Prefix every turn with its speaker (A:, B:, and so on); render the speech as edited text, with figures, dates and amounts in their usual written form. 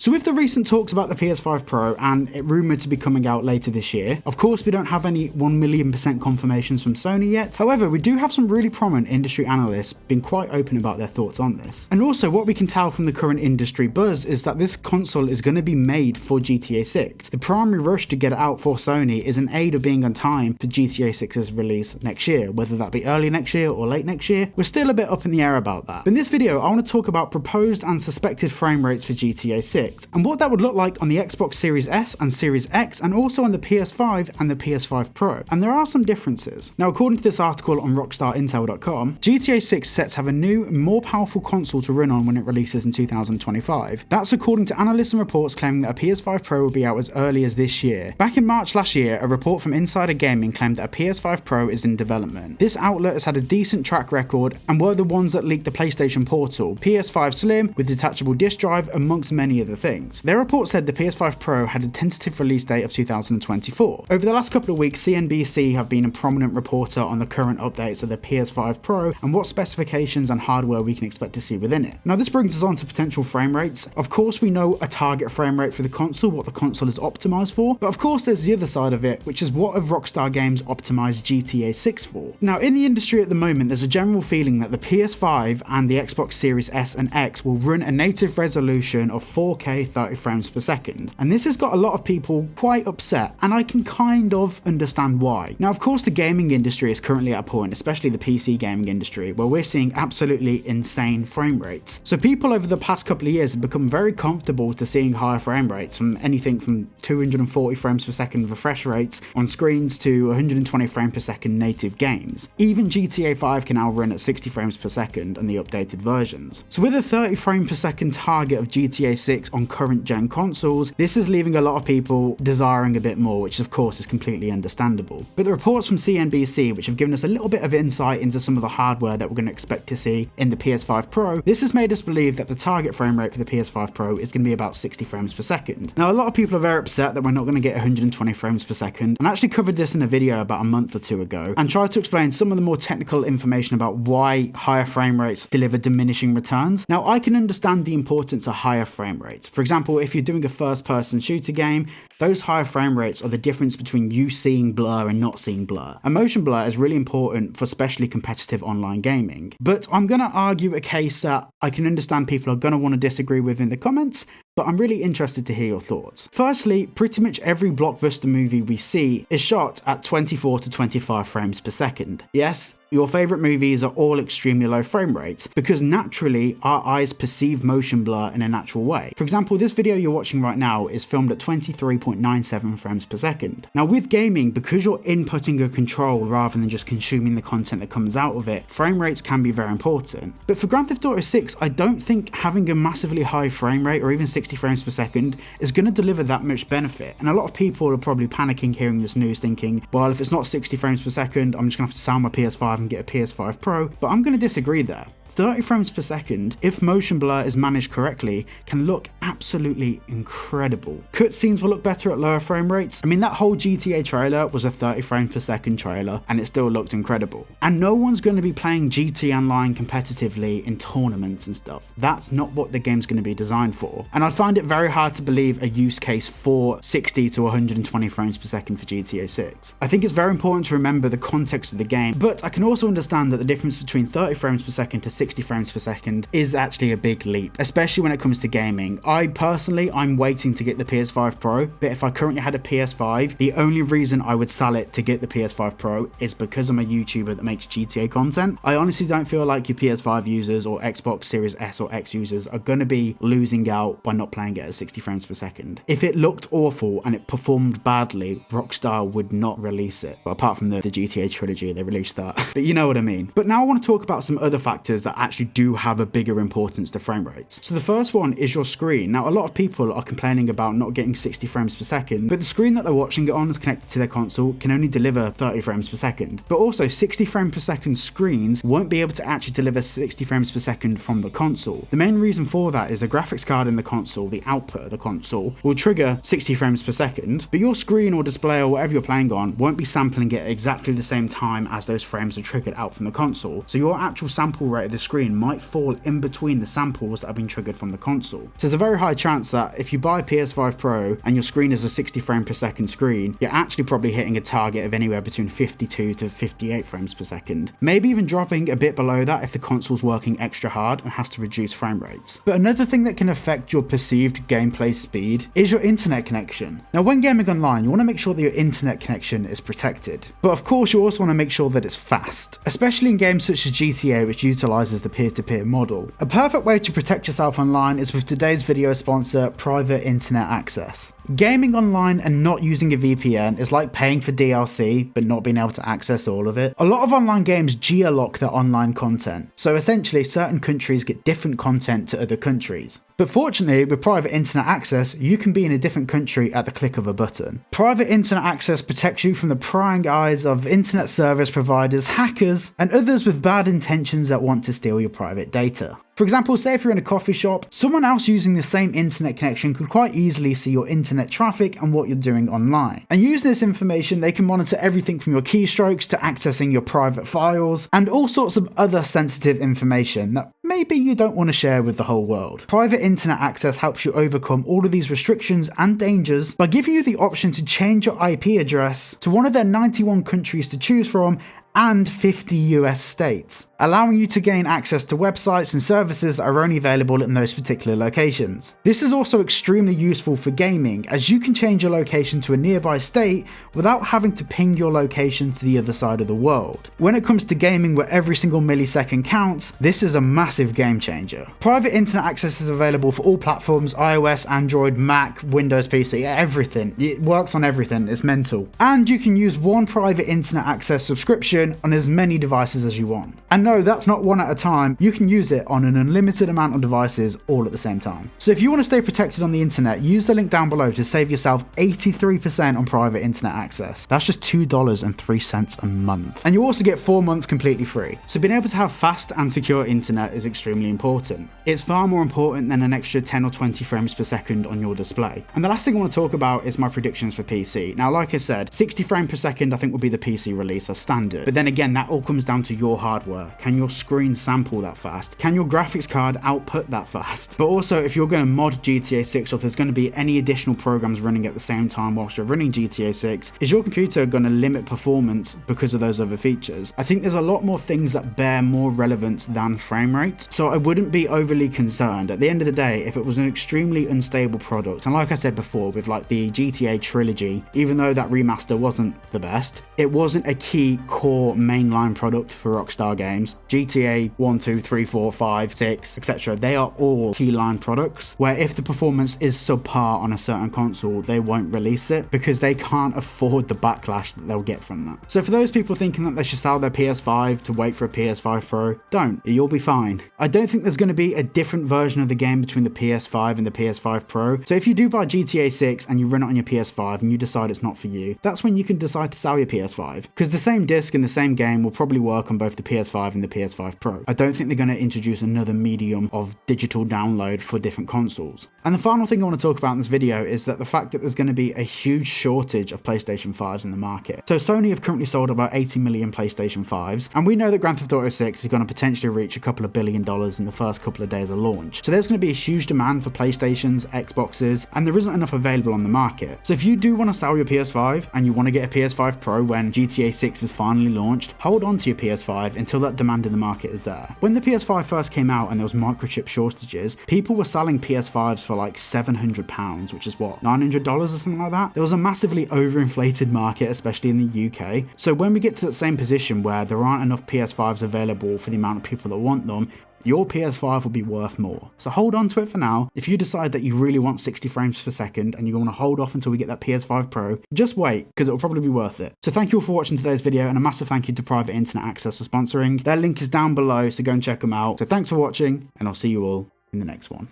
A: So with the recent talks about the PS5 Pro and it rumoured to be coming out later this year, of course we don't have any 1,000,000% confirmations from Sony yet. However, we do have some really prominent industry analysts being quite open about their thoughts on this. And also what we can tell from the current industry buzz is that this console is going to be made for GTA 6. The primary rush to get it out for Sony is in aid of being on time for GTA 6's release next year, whether that be early next year or late next year. We're still a bit up in the air about that. But in this video, I want to talk about proposed and suspected frame rates for GTA 6. And what that would look like on the Xbox Series S and Series X, and also on the PS5 and the PS5 Pro. And there are some differences. Now, according to this article on rockstarintel.com, GTA 6 sets have a new, more powerful console to run on when it releases in 2025. That's according to analysts and reports claiming that a PS5 Pro will be out as early as this year. Back in March last year, a report from Insider Gaming claimed that a PS5 Pro is in development. This outlet has had a decent track record and were the ones that leaked the PlayStation Portal, PS5 Slim with detachable disk drive, amongst many other things. Their report said the PS5 Pro had a tentative release date of 2024. Over the last couple of weeks, CNBC have been a prominent reporter on the current updates of the PS5 Pro and what specifications and hardware we can expect to see within it. Now this brings us on to potential frame rates. Of course we know a target frame rate for the console, what the console is optimized for, but of course there's the other side of it, which is what have Rockstar Games optimized GTA 6 for. Now in the industry at the moment, there's a general feeling that the PS5 and the Xbox Series S and X will run a native resolution of 4K 30 frames per second. And this has got a lot of people quite upset, and I can kind of understand why. Now, of course, the gaming industry is currently at a point, especially the PC gaming industry, where we're seeing absolutely insane frame rates. So people over the past couple of years have become very comfortable to seeing higher frame rates, from anything from 240 frames per second refresh rates on screens to 120 frames per second native games. Even GTA 5 can now run at 60 frames per second on the updated versions. So with a 30 frame per second target of GTA 6 on current gen consoles, this is leaving a lot of people desiring a bit more, which of course is completely understandable. But the reports from CNBC, which have given us a little bit of insight into some of the hardware that we're going to expect to see in the PS5 Pro, this has made us believe that the target frame rate for the PS5 Pro is going to be about 60 frames per second. Now, a lot of people are very upset that we're not going to get 120 frames per second, and I actually covered this in a video about a month or two ago, and tried to explain some of the more technical information about why higher frame rates deliver diminishing returns. Now, I can understand the importance of higher frame rates. For example, if you're doing a first-person shooter game, those higher frame rates are the difference between you seeing blur and not seeing blur. And motion blur is really important for especially competitive online gaming. But I'm going to argue a case that I can understand people are going to want to disagree with in the comments, but I'm really interested to hear your thoughts. Firstly, pretty much every blockbuster movie we see is shot at 24 to 25 frames per second. Yes, your favourite movies are all extremely low frame rates because naturally our eyes perceive motion blur in a natural way. For example, this video you're watching right now is filmed at 23.97 frames per second. Now with gaming, because you're inputting a control rather than just consuming the content that comes out of it, frame rates can be very important. But for Grand Theft Auto 6, I don't think having a massively high frame rate or even 60 frames per second is going to deliver that much benefit. And a lot of people are probably panicking hearing this news thinking, well, if it's not 60 frames per second, I'm just going to have to sell my PS5 and get a PS5 Pro, but I'm going to disagree there. 30 frames per second, if motion blur is managed correctly, can look absolutely incredible. Cutscenes will look better at lower frame rates. I mean, that whole GTA trailer was a 30 frames per second trailer, and it still looked incredible. And no one's going to be playing GT Online competitively in tournaments and stuff. That's not what the game's going to be designed for. And I find it very hard to believe a use case for 60 to 120 frames per second for GTA 6. I think it's very important to remember the context of the game, but I can also understand that the difference between 30 frames per second to 60 frames per second is actually a big leap, especially when it comes to gaming. I'm waiting to get the PS5 Pro, but if I currently had a PS5, the only reason I would sell it to get the PS5 Pro is because I'm a YouTuber that makes GTA content. I honestly don't feel like your PS5 users or Xbox Series S or X users are going to be losing out by not playing it at 60 frames per second. If it looked awful and it performed badly, Rockstar would not release it. But apart from the GTA trilogy, they released that. But you know what I mean. But now I want to talk about some other factors that actually do have a bigger importance to frame rates. So the first one is your screen. Now, a lot of people are complaining about not getting 60 frames per second, but the screen that they're watching it on is connected to their console can only deliver 30 frames per second. But also 60 frames per second screens won't be able to actually deliver 60 frames per second from the console. The main reason for that is the graphics card in the console, the output of the console, will trigger 60 frames per second, but your screen or display or whatever you're playing on won't be sampling it at exactly the same time as those frames are triggered out from the console. So your actual sample rate of the the screen might fall in between the samples that have been triggered from the console. So there's a very high chance that if you buy a PS5 Pro and your screen is a 60 frame per second screen, you're actually probably hitting a target of anywhere between 52 to 58 frames per second. Maybe even dropping a bit below that if the console's working extra hard and has to reduce frame rates. But another thing that can affect your perceived gameplay speed is your internet connection. Now when gaming online, you want to make sure that your internet connection is protected. But of course you also want to make sure that it's fast, especially in games such as GTA, which utilizes the peer-to-peer model. A perfect way to protect yourself online is with today's video sponsor, private internet access. Gaming online and not using a VPN is like paying for DLC but not being able to access all of it. A lot of online games geolock their online content, so essentially certain countries get different content to other countries. But fortunately, with private internet access, you can be in a different country at the click of a button. Private internet access protects you from the prying eyes of internet service providers, hackers, and others with bad intentions that want to steal your private data. For example, say if you're in a coffee shop, someone else using the same internet connection could quite easily see your internet traffic and what you're doing online. And using this information, they can monitor everything from your keystrokes to accessing your private files and all sorts of other sensitive information that maybe you don't want to share with the whole world. Private internet access helps you overcome all of these restrictions and dangers by giving you the option to change your IP address to one of their 91 countries to choose from and 50 US states, allowing you to gain access to websites and services that are only available in those particular locations. This is also extremely useful for gaming, as you can change your location to a nearby state without having to ping your location to the other side of the world. When it comes to gaming where every single millisecond counts, this is a massive game changer. Private internet access is available for all platforms: iOS, Android, Mac, Windows PC, everything. It works on everything, it's mental. And you can use one private internet access subscription on as many devices as you want. And no, that's not one at a time. You can use it on an unlimited amount of devices all at the same time. So if you want to stay protected on the internet, use the link down below to save yourself 83% on private internet access. That's just $2.03 a month. And you also get 4 months completely free. So being able to have fast and secure internet is extremely important. It's far more important than an extra 10 or 20 frames per second on your display. And the last thing I want to talk about is my predictions for PC. Now, like I said, 60 frames per second I think will be the PC release as standard. But then again, that all comes down to your hardware. Can your screen sample that fast? Can your graphics card output that fast? But also, if you're going to mod GTA 6 or if there's going to be any additional programs running at the same time whilst you're running GTA 6, is your computer going to limit performance because of those other features? I think there's a lot more things that bear more relevance than frame rate, so I wouldn't be overly concerned. At the end of the day, if it was an extremely unstable product, and like I said before with like the GTA trilogy, even though that remaster wasn't the best, it wasn't a key core mainline product for Rockstar Games. GTA 1, 2, 3, 4, 5, 6, etc. They are all keyline products where if the performance is subpar on a certain console, they won't release it because they can't afford the backlash that they'll get from that. So for those people thinking that they should sell their PS5 to wait for a PS5 Pro, don't. You'll be fine. I don't think there's going to be a different version of the game between the PS5 and the PS5 Pro. So if you do buy GTA 6 and you run it on your PS5 and you decide it's not for you, that's when you can decide to sell your PS5, because the same disc and the same game will probably work on both the PS5 and the PS5 Pro. I don't think they're going to introduce another medium of digital download for different consoles. And the final thing I want to talk about in this video is that the fact that there's going to be a huge shortage of PlayStation 5s in the market. So Sony have currently sold about 80 million PlayStation 5s, and we know that Grand Theft Auto 6 is going to potentially reach a couple of $1 billion in the first couple of days of launch. So there's going to be a huge demand for PlayStations, Xboxes, and there isn't enough available on the market. So if you do want to sell your PS5 and you want to get a PS5 Pro when GTA 6 is finally launched, hold on to your PS5 until that demand in the market is there. When the PS5 first came out and there was microchip shortages, people were selling PS5s for like £700, which is what, $900 or something like that? There was a massively overinflated market, especially in the UK. So when we get to that same position where there aren't enough PS5s available for the amount of people that want them, your PS5 will be worth more. So hold on to it for now. If you decide that you really want 60 frames per second and you want to hold off until we get that PS5 Pro, just wait, because it'll probably be worth it. So thank you all for watching today's video, and a massive thank you to Private Internet Access for sponsoring. Their link is down below, so go and check them out. So thanks for watching, and I'll see you all in the next one.